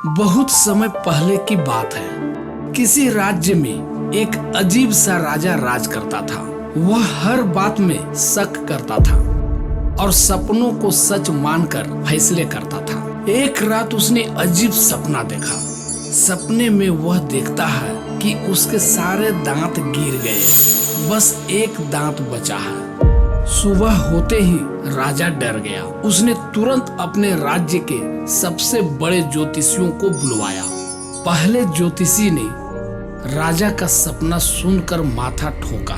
बहुत समय पहले की बात है। किसी राज्य में एक अजीब सा राजा राज करता था। वह हर बात में शक करता था और सपनों को सच मानकर फैसले करता था। एक रात उसने अजीब सपना देखा। सपने में वह देखता है कि उसके सारे दांत गिर गए, बस एक दांत बचा है। सुबह होते ही राजा डर गया। उसने तुरंत अपने राज्य के सबसे बड़े ज्योतिषियों को बुलवाया। पहले ज्योतिषी ने राजा का सपना सुनकर माथा ठोका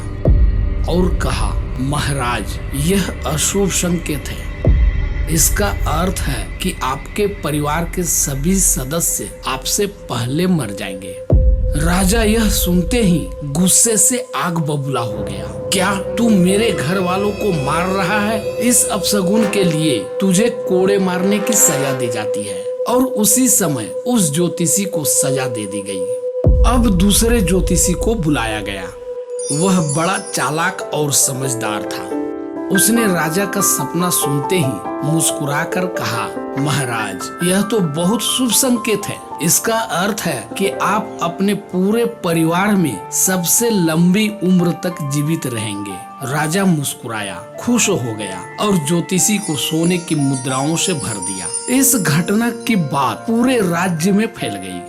और कहा, महाराज, यह अशुभ संकेत है। इसका अर्थ है कि आपके परिवार के सभी सदस्य आपसे पहले मर जाएंगे। राजा यह सुनते ही गुस्से से आग बबूला हो गया। क्या तू मेरे घर वालों को मार रहा है? इस अपशगुन के लिए तुझे कोड़े मारने की सजा दी जाती है। और उसी समय उस ज्योतिषी को सजा दे दी गई। अब दूसरे ज्योतिषी को बुलाया गया। वह बड़ा चालाक और समझदार था। उसने राजा का सपना सुनते ही मुस्कुराकर कहा, महाराज, यह तो बहुत शुभ संकेत है। इसका अर्थ है कि आप अपने पूरे परिवार में सबसे लंबी उम्र तक जीवित रहेंगे। राजा मुस्कुराया, खुश हो गया और ज्योतिषी को सोने की मुद्राओं से भर दिया। इस घटना की बात पूरे राज्य में फैल गई।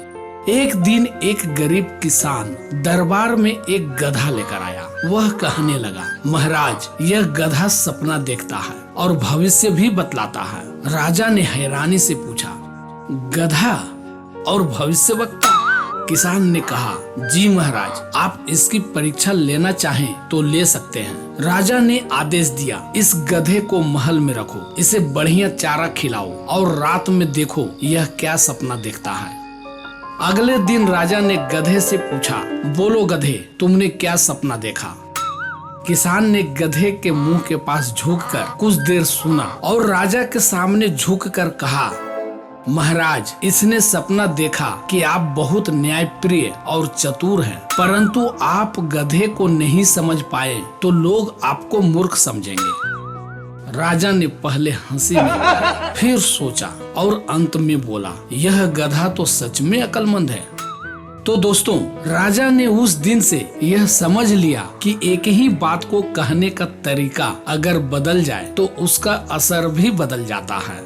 एक दिन एक गरीब किसान दरबार में एक गधा लेकर आया। वह कहने लगा, महाराज, यह गधा सपना देखता है और भविष्य भी बतलाता है। राजा ने हैरानी से पूछा, गधा और भविष्यवक्ता? किसान ने कहा, जी महाराज, आप इसकी परीक्षा लेना चाहें तो ले सकते हैं। राजा ने आदेश दिया, इस गधे को महल में रखो, इसे बढ़िया चारा खिलाओ और रात में देखो यह क्या सपना देखता है। अगले दिन राजा ने गधे से पूछा, बोलो गधे, तुमने क्या सपना देखा? किसान ने गधे के मुंह के पास झुककर कुछ देर सुना और राजा के सामने झुककर कहा, महाराज, इसने सपना देखा कि आप बहुत न्यायप्रिय और चतुर हैं, परंतु आप गधे को नहीं समझ पाए तो लोग आपको मूर्ख समझेंगे। राजा ने पहले हंसी में, फिर सोचा और अंत में बोला, यह गधा तो सच में अक्लमंद है। तो दोस्तों, राजा ने उस दिन से यह समझ लिया कि एक ही बात को कहने का तरीका अगर बदल जाए तो उसका असर भी बदल जाता है।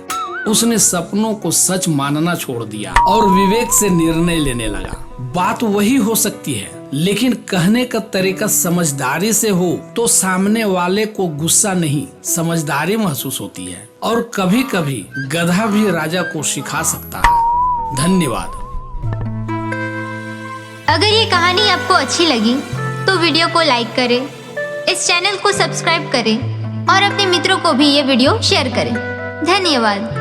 उसने सपनों को सच मानना छोड़ दिया और विवेक से निर्णय लेने लगा। बात वही हो सकती है, लेकिन कहने का तरीका समझदारी से हो तो सामने वाले को गुस्सा नहीं, समझदारी महसूस होती है। और कभी कभी गधा भी राजा को सिखा सकता है। धन्यवाद। अगर ये कहानी आपको अच्छी लगी तो वीडियो को लाइक करें, इस चैनल को सब्सक्राइब करें और अपने मित्रों को भी ये वीडियो शेयर करें। धन्यवाद।